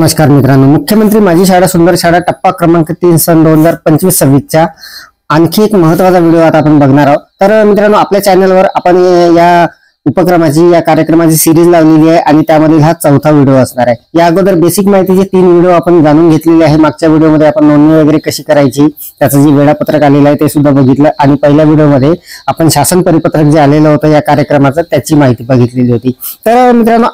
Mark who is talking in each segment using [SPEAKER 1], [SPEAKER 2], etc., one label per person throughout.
[SPEAKER 1] नमस्कार मित्रांनो, मुख्यमंत्री माझी शाळा सुंदर शाळा टप्पा क्रमांक 3 सन 2025-26 आणखी एक महत्त्वाचा व्हिडिओ आता आपण बघणार आहोत। तर मित्रांनो, आपल्या चॅनलवर आपण या उपक्रमाची या कार्यक्रमाची सिरीज लावलेली आहे आणि त्यामध्ये हा चौथा व्हिडिओ असणार आहे। या अगोदर बेसिक माहितीचे 3 व्हिडिओ आपण जाणून घेतलेले आहे। मागच्या व्हिडिओमध्ये आपण नोंदणी वगैरे कशी करायची त्याचं जे वेळापत्रक आलेलं आहे ते सुद्धा बघितलं आणि पहिल्या व्हिडिओमध्ये आपण शासन परिपत्रक जे आलेलं होतं या कार्यक्रमाचं त्याची माहिती बघितलेली होती। तर मित्रांनो,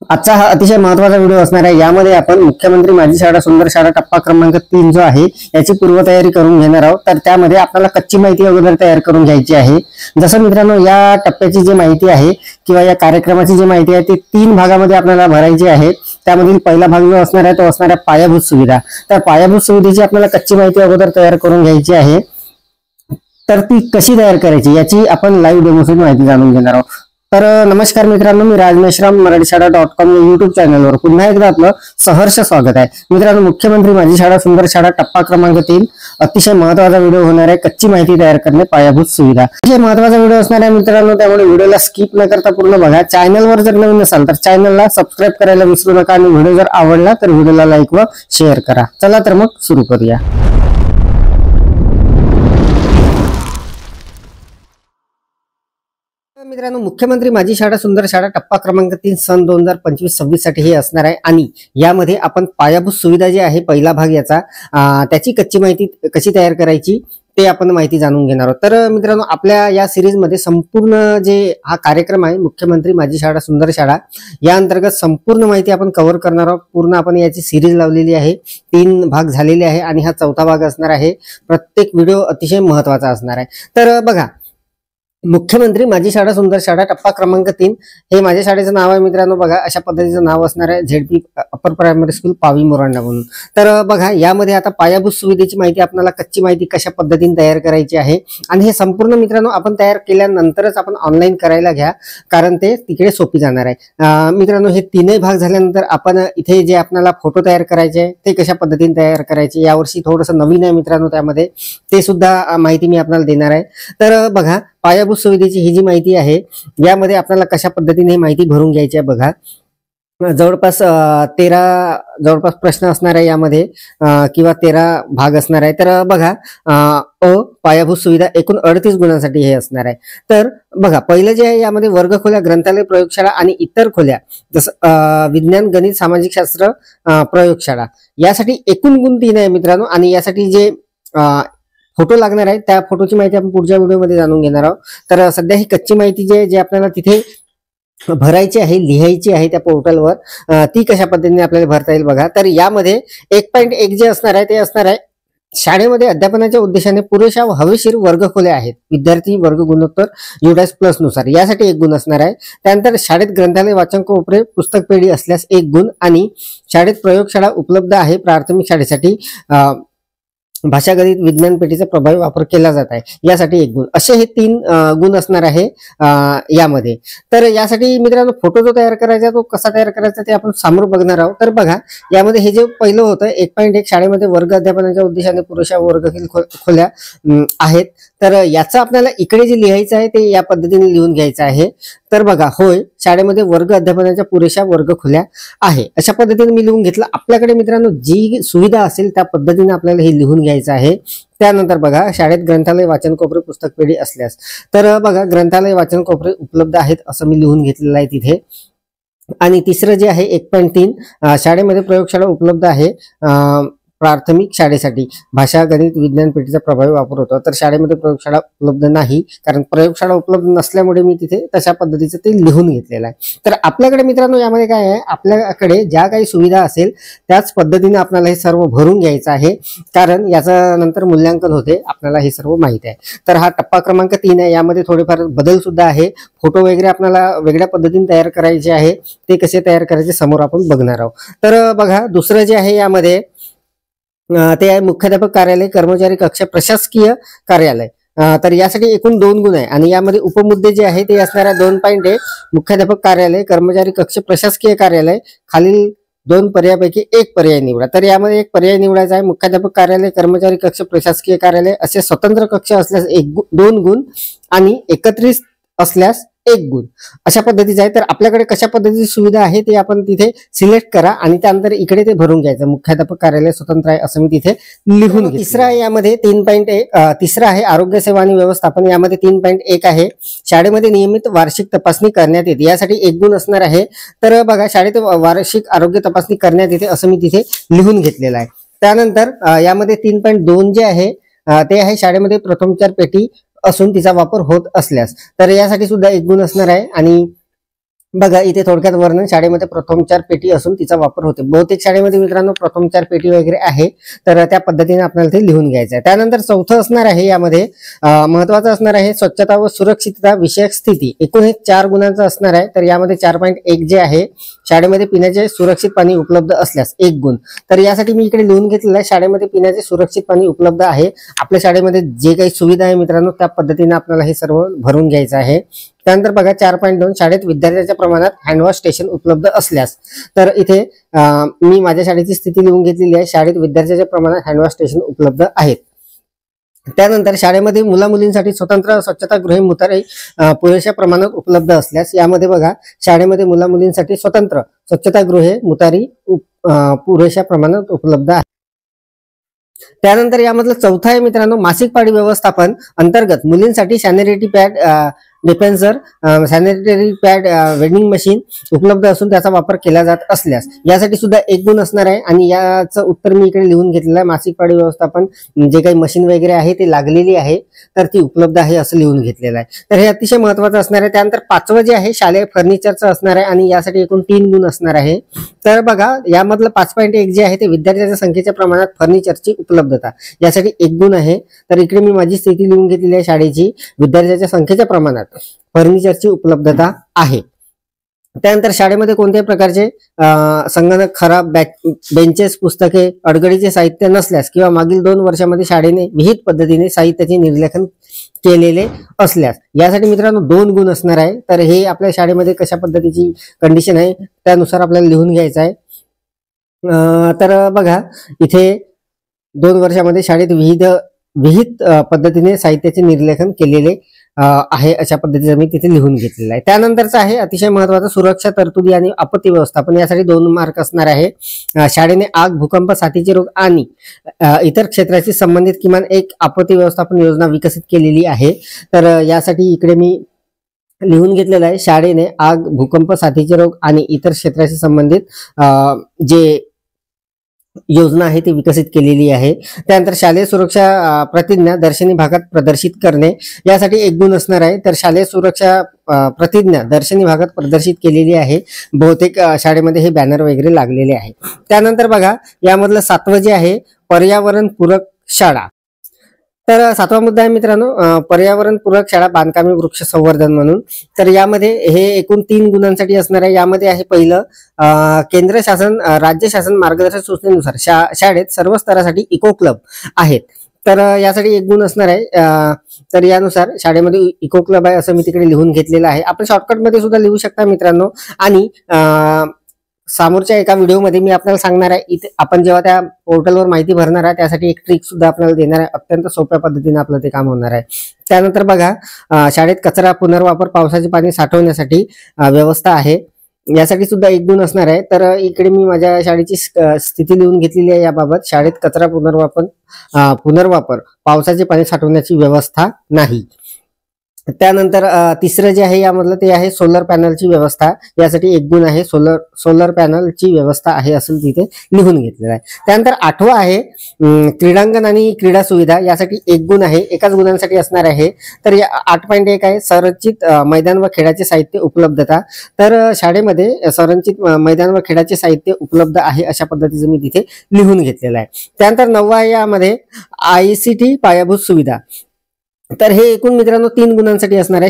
[SPEAKER 1] आजचा हा अतिशय महत्त्वाचा व्हिडिओ असणार आहे। यामध्ये आपण मुख्यमंत्री माझी शाळा सुंदर शाळा टप्पा क्रमांक 3 जो आहे याची पूर्वतयारी करून घेणार आहोत। तर त्यामध्ये आपल्याला कच्ची माहिती अगोदर तयार करून घ्यायची आहे। जसं मित्रांनो, या टप्प्याची जी माहिती आहे किंवा या कार्यक्रमाची जी माहिती आहे ती 3 भागामध्ये आपल्याला भरायची आहे। त्यामधील पहिला भाग जो असणार आहे तो असणार आहे पायाभूत सुविधा। तर पायाभूत सुविधेची आपल्याला कच्ची माहिती अगोदर तयार करून घ्यायची आहे। तर ती कशी तयार करायची याची आपण लाईव्ह डेमोची माहिती जाणून घेणार आहोत। तर नमस्कार मित्रांनो, मी राजमेश्राम मराठीशाळा.com या युट्यूब चॅनलवर पुन्हा एकदा आपलं सहर्ष स्वागत आहे। मित्रांनो, मुख्यमंत्री माझी शाळा सुंदर शाळा टप्पा क्रमांक 3 अतिशय महत्त्वाचा व्हिडिओ होणार आहे। कच्ची माहिती तयार करणे पायाभूत सुविधा अतिशय महत्त्वाचा व्हिडिओ असणार आहे मित्रांनो, त्यामुळे व्हिडिओला स्किप न करता पूर्ण बघा। चॅनलवर जर नवीन असाल तर चॅनलला सबस्क्राईब करायला विसरू नका आणि व्हिडिओ जर आवडला तर व्हिडिओला लाईक व शेअर करा। चला तर मग सुरू करूया। मित्रांनो, मुख्यमंत्री माझी शाळा सुंदर शाळा टप्पा क्रमांक 3 सन 2025-26 साठी हे असणार आहे आणि यामध्ये आपण पायाभूत सुविधा जी आहे पहिला भाग याचा त्याची कच्ची माहिती कशी तयार करायची ते आपण माहिती जाणून घेणार आहोत। तर मित्रांनो, आपल्या या सिरीज मध्ये संपूर्ण जे हा कार्यक्रम आहे मुख्यमंत्री माझी शाळा सुंदर शाळा या अंतर्गत संपूर्ण माहिती आपण कव्हर करणार आहोत। पूर्ण आपण याची सिरीज लावलेली आहे, 3 भाग झालेले आहे आणि हा चौथा भाग असणार आहे। प्रत्येक व्हिडिओ अतिशय महत्त्वाचा असणार आहे। तर बघा, मुख्यमंत्री माझी शाळा सुंदर शाळा टप्पा क्रमांक 3 हे माझ्या शाळेचं नाव आहे मित्रांनो। बघा, अशा पद्धतीचं नाव असणार आहे, झेडपी अप्पर प्रायमरी स्कूल पावी मोरांडा म्हणून। तर बघा, यामध्ये आता पायाभूत सुविधेची माहिती आपल्याला कच्ची माहिती कशा पद्धतीने तयार करायची आहे आणि हे संपूर्ण मित्रांनो आपण तयार केल्यानंतरच आपण ऑनलाईन करायला घ्या, कारण ते तिकडे सोपी जाणार आहे। मित्रांनो, हे 3ही भाग झाल्यानंतर आपण इथे जे आपल्याला फोटो तयार करायचे आहे ते कशा पद्धतीने तयार करायचे यावर्षी थोडंसं नवीन आहे मित्रांनो, त्यामध्ये ते सुद्धा माहिती मी आपल्याला देणार आहे। तर बघा, पायाभूत सुविधेची ही जी माहिती आहे यामध्ये आपल्याला कशा पद्धतीने माहिती भरून घ्यायची आहे बघा। जवळपास 13 प्रश्न असणार आहे यामध्ये किंवा 13 भाग असणार आहे। तर बघा, पायाभूत सुविधा एकूण 38 गुणांसाठी हे असणार आहे। तर बघा, पहिलं जे आहे यामध्ये वर्गखोल्या, ग्रंथालय, प्रयोगशाळा आणि इतर खोल्या जसं विज्ञान, गणित, सामाजिक शास्त्र, प्रयोगशाळा यासाठी एकूण गुण 3 आहे मित्रांनो। आणि यासाठी जे फोटो लागणार आहे त्या फोटोची माहिती आपण पुढच्या व्हिडिओमध्ये जाणून घेणार आहोत। तर सध्या ही कच्ची माहिती जी आपल्याला तिथे भरायची आहे, लिहायची आहे त्या पोर्टलवर, ती कशा पद्धतीने आपल्याला भरता येईल बघा। तर यामध्ये 1.1 जे असणार आहे ते असणार आहे शाळेमध्ये अध्यापनाच्या उद्देशाने पुरेशा व हवेशीर वर्गखोल्या आहेत, विद्यार्थी वर्ग गुणोत्तर U++ नुसार यासाठी 1 गुण असणार आहे। त्यानंतर शाळेत ग्रंथालय, वाचन कोपरे, पुस्तक पेढी असल्यास 1 गुण आणि शाळेत प्रयोगशाळा उपलब्ध आहे प्राथमिक शाळेसाठी, भाषा, गणित, विज्ञान पेढीचा प्रभावी वापर केला जात आहे यासाठी 1 गुण, असे हे 3 गुण असणार आहे यामध्ये। तर यासाठी मित्रांनो फोटो जो तयार करायचा तो कसा तयार करायचा ते आपण समोर बघणार आहोत। तर बघा, यामध्ये हे जे पहिलं होतं 1.1 शाळेमध्ये वर्ग अध्यापनाच्या उद्देशाने पुरेशा वर्गखील खोल्या आहेत, तर याचं आपल्याला इकडे जे लिहायचं आहे ते या पद्धतीने लिहून घ्यायचं आहे। तर बघा, होय, शाळेमध्ये वर्ग अध्यापनाच्या पुरेशा वर्गखोल्या आहे अशा पद्धतीने मी लिहून घेतलं। आपल्याकडे मित्रांनो जी सुविधा असेल त्या पद्धतीने आपल्याला हे लिहून घ्यायचं आहे। त्यानंतर बघा, शाळेत ग्रंथालय, वाचन कोपरे, पुस्तक पेढी असल्यास, तर बघा, ग्रंथालय, वाचन कोपरे उपलब्ध आहेत असं मी लिहून घेतलेलं आहे तिथे। आणि तिसरं जे आहे 1.3 शाळेमध्ये प्रयोगशाळा उपलब्ध आहे प्राथमिक शाळेसाठी, भाषा, गणित, विज्ञान पेढीचा प्रभावी वापर होतो। तर शाळेमध्ये प्रयोगशाळा उपलब्ध नाही, कारण प्रयोगशाळा उपलब्ध नसल्यामुळे मी तिथे तशा पद्धतीचं ते लिहून घेतलेलं आहे। तर आपल्याकडे मित्रांनो यामध्ये काय आहे, आपल्याकडे ज्या काही सुविधा असेल त्याच पद्धतीने आपल्याला हे सर्व भरून घ्यायचं आहे, कारण याचं नंतर मूल्यांकन होते, आपल्याला हे सर्व माहिती आहे। तर हा टप्पा क्रमांक 3 आहे, यामध्ये थोडेफार बदल सुद्धा आहे। फोटो वगैरे आपल्याला वेगळ्या पद्धतीने तयार करायचे आहे, ते कसे तयार करायचे समोर आपण बघणार आहोत। तर बघा, दुसरं जे आहे यामध्ये ते आहे मुख्याध्यापक कार्यालय, कर्मचारी कक्ष, प्रशासकीय कार्यालय। तर यासाठी एकूण 2 गुण आहे आणि यामध्ये उपमुद्दे जे आहे ते असणार आहे 2.1 मुख्याध्यापक कार्यालय, कर्मचारी कक्ष, प्रशासकीय कार्यालय, खालील 2 पर्यायापैकी 1 पर्याय निवडा। तर यामध्ये 1 पर्याय निवडायचा आहे, मुख्याध्यापक कार्यालय, कर्मचारी कक्ष, प्रशासकीय कार्यालय असे स्वतंत्र कक्ष असल्यास 2 गुण आणि एकत्रित असल्यास 1 गुण अशा पद्धतीचं आहे. तर आपल्याकडे कशा पद्धतीची सुविधा आहे ते आपण तिथे सिलेक्ट करा आणि त्यानंतर इकडे ते भरून घ्यायचं. मुख्याध्यापक कार्यालय स्वतंत्र आहे असं मी तिथे लिहून घेतलं. तिसरा आहे यामध्ये 3.1 तिसरा आहे आरोग्य सेवा आणि व्यवस्थापन. यामध्ये 3.1 आहे शाळेमध्ये नियमित वार्षिक तपासणी करण्यात येते. यासाठी 1 गुण असणार आहे. तर बघा शाळेत वार्षिक आरोग्य तपासणी करण्यात येते असं मी तिथे लिहून घेतलेलं आहे. त्यानंतर यामध्ये 3.2 जे आहे ते आहे शाळेमध्ये प्रथमोपचार पेटी असून तिचा वापर होत असल्यास. तर यासाठी सुद्धा 1 गुण असणार आहे. आणि बघा इथे थोडक्यात वर्णन शाळेमध्ये प्रथमोपचार पेटी असून तिचा वापर होते. बहुतेक शाळेमध्ये मित्रांनो प्रथमोपचार पेटी वगैरे आहे तर त्या पद्धतीने आपल्याला ते लिहून घ्यायचं आहे. त्यानंतर चौथं असणार आहे यामध्ये महत्वाचं असणार आहे स्वच्छता व सुरक्षितता विषयक स्थिती. एकूण हे 4 गुणांचं असणार आहे. तर यामध्ये 4.1 जे आहे शाळेमध्ये पिण्याचे सुरक्षित पाणी उपलब्ध असल्यास 1 गुण. तर यासाठी मी इकडे लिहून घेतलेलं आहे शाळेमध्ये पिण्याचे सुरक्षित पाणी उपलब्ध आहे. आपल्या शाळेमध्ये जे काही सुविधा आहे मित्रांनो त्या पद्धतीने आपल्याला हे सर्व भरून घ्यायचं आहे. त्यानंतर बघा 4.2 शाळेत विद्यार्थ्यांच्या प्रमाणात हँडवॉश स्टेशन उपलब्ध असल्यास. तर इथे मी माझ्या शाळेची स्थिती लिहून घेतलेली आहे. शाळेत विद्यार्थ्यांच्या प्रमाणात हँडवॉश स्टेशन उपलब्ध आहेत. त्यानंतर शाळेमध्ये मुला मुलींसाठी स्वतंत्र स्वच्छतागृहे मुतारी पुरेशा प्रमाणात उपलब्ध असल्यास. यामध्ये बघा शाळेमध्ये मुला मुलींसाठी स्वतंत्र स्वच्छतागृहे मुतारी पुरेशा प्रमाणात उपलब्ध आहे. त्यानंतर यामधलं चौथा आहे मित्रांनो मासिक पाळी व्यवस्थापन अंतर्गत मुलींसाठी sanitary pad dispenser sanitary pad vending machine उपलब्ध असून त्याचा वापर केला जात असल्यास. यासाठी सुद्धा 1 गुण असणार आहे. आणि याचं उत्तर मी इकडे लिहून घेतलेलं आहे. मासिक पाळी व्यवस्थापन जे काही मशीन वगैरे आहे ते लागलेली आहे तर ती उपलब्ध आहे असं लिहून घेतलेलं आहे. तर हे अतिशय महत्वाचं असणार आहे. त्यानंतर 5वं जे आहे शालेय फर्निचरचं असणार आहे आणि यासाठी एकूण 3 गुण असणार आहे. तर बघा यामधलं 5.1 जे आहे ते विद्यार्थ्यांच्या संख्येच्या प्रमाणात फर्निचरची उपलब्धता यासाठी 1 गुण आहे. तर इकडे मी माझी स्थिती लिहून घेतलेली आहे शाळेची विद्यार्थ्यांच्या संख्येच्या प्रमाणात फर्निचरची उपलब्धता आहे. त्यानंतर शाळेमध्ये कोणत्याही प्रकारचे संगणक खराब बेंचेस पुस्तके अडगडीचे साहित्य नसल्यास किंवा मागील 2 वर्षामध्ये शाळेने विहित पद्धतीने साहित्याचे निर्लेखन केलेले असल्यास. यासाठी मित्रांनो 2 गुण असणार आहे. तर हे आपल्या शाळेमध्ये कशा पद्धतीची कंडिशन आहे त्यानुसार आपल्याला लिहून घ्यायचं आहे. तर बघा इथे 2 वर्षामध्ये शाळेत विहित पद्धतीने साहित्याचे निर्लेखन केलेले आहे अशा पद्धतीचं मी तिथे लिहून घेतलेलं आहे. त्यानंतरचं आहे अतिशय महत्वाचं सुरक्षा तरतुदी आणि आपत्ती व्यवस्थापन. यासाठी 2 मार्क असणार आहे. शाळेने आग भूकंप साथीचे रोग आणि इतर क्षेत्राशी संबंधित किमान 1 आपत्ती व्यवस्थापन योजना विकसित केलेली आहे. तर यासाठी इकडे मी लिहून घेतलेलं आहे शाळेने आग भूकंप साथीचे रोग आणि इतर क्षेत्राशी संबंधित जे योजना आहे ती विकसित केलेली आहे. त्यानंतर शालेय सुरक्षा प्रतिज्ञा दर्शनी भागात प्रदर्शित करणे यासाठी 1 गुण असणार आहे. तर शालेय सुरक्षा प्रतिज्ञा दर्शनी भागात प्रदर्शित केलेली आहे. बहुतेक शाळेमध्ये हे बॅनर वगैरे लागलेले आहे. त्यानंतर बघा यामधलं 7वं जे आहे पर्यावरण पूरक शाळा. तर 7वा मुद्दा आहे मित्रांनो पर्यावरण पूरक शाळा बांधकामे वृक्ष संवर्धन म्हणून. तर यामध्ये हे एकूण 3 गुणांसाठी असणार आहे. यामध्ये आहे पहिलं केंद्र शासन राज्य शासन मार्गदर्शक सूचनेनुसार शाळेत सर्व स्तरासाठी इको क्लब आहेत. तर यासाठी 1 गुण असणार आहे. तर यानुसार शाळेमध्ये इको क्लब आहे असं मी तिकडे लिहून घेतलेलं आहे. आपण शॉर्टकटमध्ये सुद्धा लिहू शकता मित्रांनो. आणि समोरच्या एका व्हिडिओमध्ये मी आपल्याला सांगणार आहे इथे आपण जेव्हा त्या पोर्टलवर माहिती भरणार आहे त्यासाठी एक ट्रिक सुद्धा आपल्याला देणार आहे. अत्यंत सोप्या पद्धतीने आपलं ते काम होणार आहे. त्यानंतर बघा शाळेत कचरा पुनर्वापर पावसाचे पाणी साठवण्यासाठी व्यवस्था आहे. यासाठी सुद्धा 1 गुण असणार आहे. तर इकडे मी माझ्या शाळेची स्थिती लिहून घेतलेली आहे याबाबत. शाळेत कचरा पुनर्वापर पावसाचे पाणी साठवण्याची व्यवस्था नाही. त्यानंतर तिसरं जे आहे यामधलं ते आहे सोलर पॅनलची व्यवस्था. यासाठी 1 गुण आहे. सोलर पॅनलची व्यवस्था आहे असं तिथे लिहून घेतलेलं आहे. त्यानंतर 8वं आहे क्रीडांगण आणि क्रीडा सुविधा. यासाठी 1 गुण आहे. एकाच गुणांसाठी असणार आहे. तर 8.1 आहे संरचित मैदान व खेळाचे साहित्य उपलब्धता. तर शाळेमध्ये संरचित मैदान व खेळाचे साहित्य उपलब्ध आहे अशा पद्धतीचं मी तिथे लिहून घेतलेलं आहे. त्यानंतर 9वं आहे यामध्ये ICT पायाभूत सुविधा. तर हे एकूण मित्रांनो 3 गुणांसाठी असणार आहे.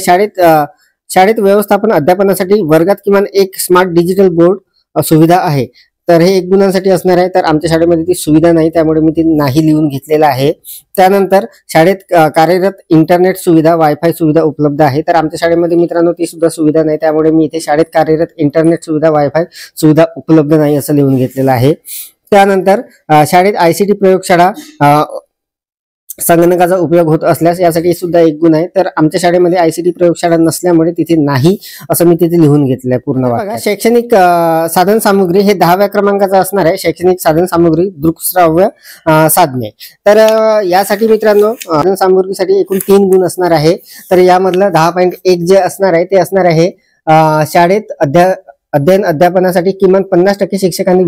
[SPEAKER 1] शाळेत व्यवस्थापन अध्यापनासाठी वर्गात किमान 1 स्मार्ट डिजिटल बोर्ड सुविधा आहे. तर हे 1 गुणांसाठी असणार आहे. तर आमच्या शाळेमध्ये ती सुविधा नाही त्यामुळे मी ती नाही लिहून घेतलेलं आहे. त्यानंतर शाळेत कार्यरत इंटरनेट सुविधा वायफाय सुविधा उपलब्ध आहे. तर आमच्या शाळेमध्ये मित्रांनो ती सुद्धा सुविधा नाही त्यामुळे मी इथे शाळेत कार्यरत इंटरनेट सुविधा वायफाय सुविधा उपलब्ध नाही असं लिहून घेतलेलं आहे. त्यानंतर शाळेत ICT प्रयोगशाळा संगणकाचा उपयोग होत असल्यास यासाठी सुद्धा एक गुण आहे. तर आमच्या शाळेमध्ये ICT प्रयोगशाळा नसल्यामुळे तिथे नाही असं मी तिथे लिहून घेतलंय पूर्ण वाक्यात. शैक्षणिक साधन सामुग्री हे 10व्या क्रमांकाचं असणार आहे. शैक्षणिक साधन सामुग्री दृकश्राव्य साधने. तर यासाठी मित्रांनो साधन सामुग्रीसाठी एकूण 3 गुण असणार आहे. तर यामधलं 10.1 जे असणार आहे ते असणार आहे शाळेत अध्ययन अध्यापनासाठी किमान 50% शिक्षकांनी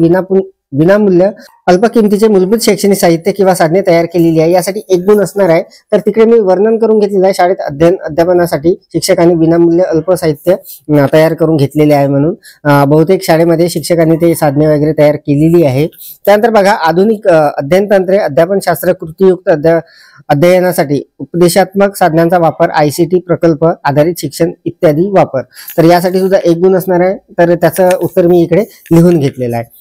[SPEAKER 1] विनामूल्य अल्प किमतीचे मूलभूत शैक्षणिक साहित्य किंवा साधने तयार केलेली आहे. यासाठी एक गुण असणार आहे. तर तिकडे मी वर्णन करून घेतलेलं आहे शाळेत अध्ययन अध्यापनासाठी शिक्षकांनी विनामूल्य अल्प साहित्य तयार करून घेतलेले आहे म्हणून बहुतेक शाळेमध्ये शिक्षकांनी ते साधने वगैरे तयार केलेली आहे. त्यानंतर बघा आधुनिक अध्ययन तंत्रे अध्यापनशास्त्र कृतीयुक्त अध्ययनासाठी उपदेशात्मक साधनांचा वापर ICT प्रकल्प आधारित शिक्षण इत्यादी वापर. तर यासाठी सुद्धा एक गुण असणार आहे. तर त्याचं उत्तर मी इकडे लिहून घेतलेलं आहे.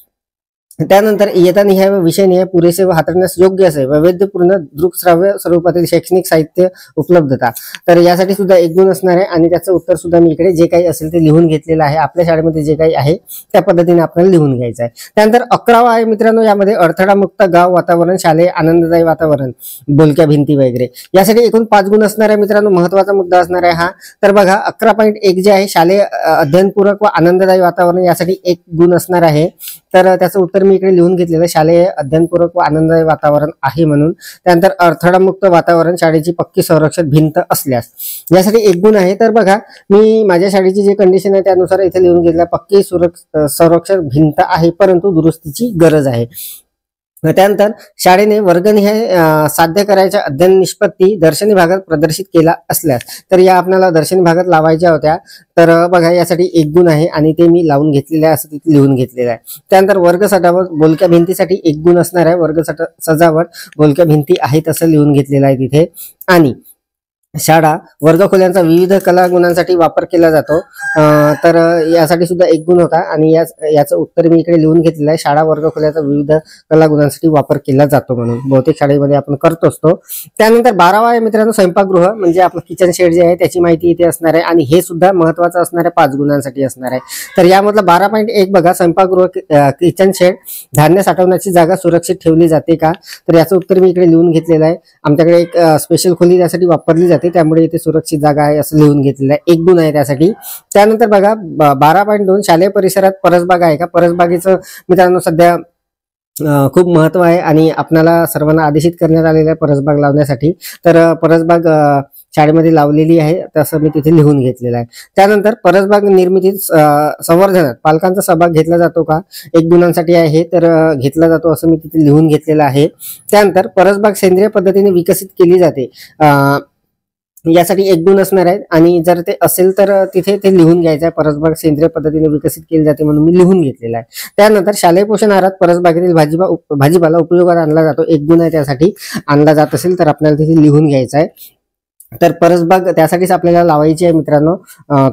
[SPEAKER 1] त्यानंतर येतानिहाय व विषयनिहाय पुरेसे व हाताळण्यास योग्य असे वैविध्यपूर्ण दृकश्राव्य स्वरूपातील शैक्षणिक साहित्य उपलब्धता. तर यासाठी सुद्धा एक गुण असणार आहे आणि त्याचं उत्तर सुद्धा मी इकडे जे काही असेल ते लिहून घेतलेलं आहे. आपल्या शाळेमध्ये जे काही आहे त्या पद्धतीने आपल्याला लिहून घ्यायचं आहे. त्यानंतर 11वा आहे मित्रांनो यामध्ये अडथळा मुक्त गाव वातावरण शालेय आनंददायी वातावरण बोलक्या भिंती वगैरे. यासाठी एकूण 5 गुण असणार आहे मित्रांनो. महत्वाचा मुद्दा असणार आहे हा. तर बघा 11.1 जे आहे शालेय अध्ययनपूरक व आनंददायी वातावरण यासाठी 1 गुण असणार आहे. तर त्याचं उत्तर मी इकडे लिहून घेतलेलं शालेय अध्ययनपूरक व आनंददायी वातावरण आहे म्हणून. त्यानंतर अडथळामुक्त वातावरण शाळेची पक्की संरक्षक भिंत असल्यास यासाठी 1 गुण आहे. तर बघा मी माझ्या शाळेची जी कंडिशन आहे त्यानुसार इथे लिहून घेतलं पक्की संरक्षक भिंत आहे परंतु दुरुस्तीची गरज आहे. त्यानंतर शाळेने वर्गनिहाय साध्य करायच्या अध्ययन निष्पत्ती दर्शनी भागात प्रदर्शित केला असल्यास तर या आपल्याला दर्शनी भागात लावायच्या होत्या. तर बघा यासाठी 1 गुण आहे आणि ते मी लावून घेतलेले आहे असं तिथे लिहून घेतलेलं आहे. त्यानंतर वर्ग सजावट बोलक्या भिंतीसाठी 1 गुण असणार आहे. वर्ग सजावट बोलक्या भिंती आहेत असं लिहून घेतलेलं आहे तिथे. आणि शाळा वर्गखोल्यांचा विविध कला गुणांसाठी वापर केला जातो. तर यासाठी सुद्धा 1 गुण होता आणि याचं उत्तर मी इकडे लिहून घेतलेलं आहे. शाळा वर्गखोल्यांचा विविध कला गुणांसाठी वापर केला जातो म्हणून बहुतेक शाळेमध्ये आपण करत असतो. त्यानंतर 12वा आहे मित्रांनो स्वयंपाकगृह म्हणजे आपलं किचन शेड जे आहे त्याची माहिती इथे असणार आहे आणि हे सुद्धा महत्वाचं असणार आहे 5 गुणांसाठी असणार आहे. तर यामधलं 12.1 बघा स्वयंपाकगृह किचन शेड धान्य साठवण्याची जागा सुरक्षित ठेवली जाते का. तर याचं उत्तर मी इकडे लिहून घेतलेलं आहे. आमच्याकडे एक स्पेशल खोली त्यासाठी वापरली जाते त्यामुळे इथे सुरक्षित जागा आहे असं लिहून घेतलेलं आहे. 1 गुण आहे त्यासाठी. त्यानंतर बघा 12.2 शालेय परिसरात परसबाग आहे का. परसबागेचं मित्रांनो सध्या खूप महत्व आहे आणि आपल्याला सर्वांना आदेशित करण्यात आलेलं आहे परसबाग लावण्यासाठी. तर परसबाग शाळेमध्ये लावलेली आहे तसं मी तिथे लिहून घेतलेलं आहे. त्यानंतर परसबाग निर्मितीत संवर्धनात पालकांचा सहभाग घेतला जातो का. 1 गुणांसाठी आहे तर घेतला जातो असं मी तिथे लिहून घेतलेलं आहे. त्यानंतर परसबाग सेंद्रिय पद्धतीने विकसित केली जाते यासाठी 1 गुण असणार आहे आणि जर ते असेल तर तिथे ते लिहून घ्यायचं आहे. परसबाग सेंद्रिय पद्धतीने विकसित केली जाते म्हणून मी लिहून घेतलेला आहे. त्यानंतर शालेय पोषण आहारात परसबागेतील भाजीपाला उपयोगात आणला जातो. 1 गुण आहे त्यासाठी. आणला जात असेल तर आपल्याला तिथे लिहून घ्यायचा आहे. तर परसबाग त्यासाठीच आपल्याला लावायची आहे मित्रांनो.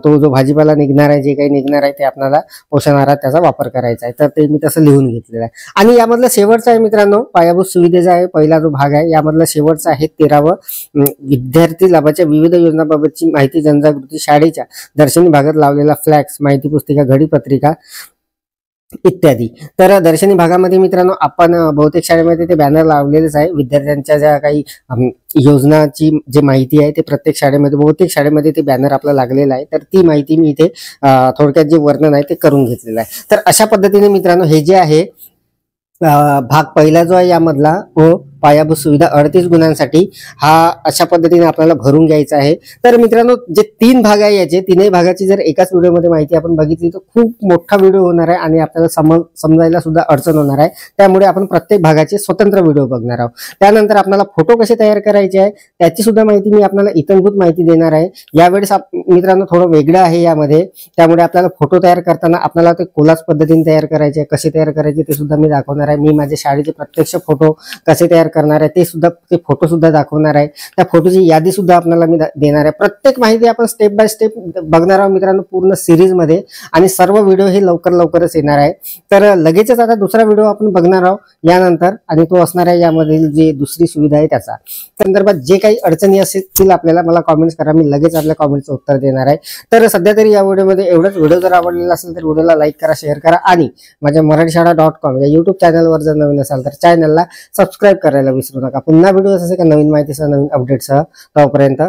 [SPEAKER 1] तो जो भाजीपाला निघणार आहे जे काही निघणार आहे ते आपल्याला पोषण आहारात त्याचा वापर करायचा आहे. तर ते मी तसं लिहून घेतलेलं आहे. आणि यामधलं शेवटचं आहे मित्रांनो पायाभूत सुविधेचा आहे पहिला जो भाग आहे. यामधला शेवटचा आहे 13वं विद्यार्थी लाभाच्या विविध योजनांबाबतची माहिती जनजागृती शाळेच्या दर्शनी भागात लावलेला फ्लॅक्स माहिती पुस्तिका घडी पत्रिका इत्यादी. तर दर्शनी भागामध्ये मित्रांनो आपण बहुतेक शाळेमध्ये ते बॅनर लावलेलेच आहे. विद्यार्थ्यांच्या ज्या काही योजनाची जी माहिती आहे ते प्रत्येक शाळेमध्ये बहुतेक शाळेमध्ये ते बॅनर आपलं लागलेलं आहे. तर ती माहिती मी इथे थोडक्यात जे वर्णन आहे ते करून घेतलेलं आहे. तर अशा पद्धतीने मित्रांनो हे जे आहे भाग पहिला जो आहे यामधला व पायाभूत सुविधा 38 गुणांसाठी हा अशा पद्धतीने आपल्याला भरून घ्यायचा आहे. तर मित्रांनो जे 3 भाग आहे याचे 3ही भागाची जर एकाच व्हिडिओमध्ये माहिती आपण बघितली तर खूप मोठा व्हिडिओ होणार आहे आणि आपल्याला समजायला सुद्धा अडचण होणार आहे. त्यामुळे आपण प्रत्येक भागाचे स्वतंत्र व्हिडिओ बघणार आहोत. त्यानंतर आपल्याला फोटो कसे तयार करायचे आहे त्याची सुद्धा माहिती मी आपल्याला इतंभूत माहिती देणार आहे. यावेळेस मित्रांनो थोडं वेगळं आहे यामध्ये. त्यामुळे आपल्याला फोटो तयार करताना आपल्याला ते कोलाज पद्धतीने तयार करायचे कसे तयार करायचे ते सुद्धा मी दाखवणार आहे. मी माझ्या शाळेचे प्रत्यक्ष फोटो कसे तयार करणार आहे ते फोटो सुद्धा दाखवणार आहे. त्या फोटोची यादी सुद्धा आपल्याला मी देणार आहे. प्रत्येक माहिती आपण स्टेप बाय स्टेप बघणार आहोत मित्रांनो पूर्ण सिरीज मध्ये आणि सर्व व्हिडिओ हे लवकरच येणार आहे. तर लगेचच आता दुसरा व्हिडिओ आपण बघणार आहोत यानंतर आणि तो असणार आहे यामधील जी दुसरी सुविधा आहे त्याचा संदर्भात जे काही अडचणी असतील आपल्याला मला कॉमेंट्स करा. मी लगेच आपल्या कॉमेंटचं उत्तर देणार आहे. तर सध्या तरी या व्हिडिओमध्ये एवढंच. व्हिडिओ जर आवडलेला असेल तर व्हिडिओला लाईक करा शेअर करा आणि माझ्या मराठीशाळा.com या YouTube चॅनलवर जर नवीन असाल तर चॅनलला सबस्क्राईब करा करायला विसरू नका. पुन्हा व्हिडिओ असे का नवीन माहितीसह नवीन अपडेटसह. तोपर्यंत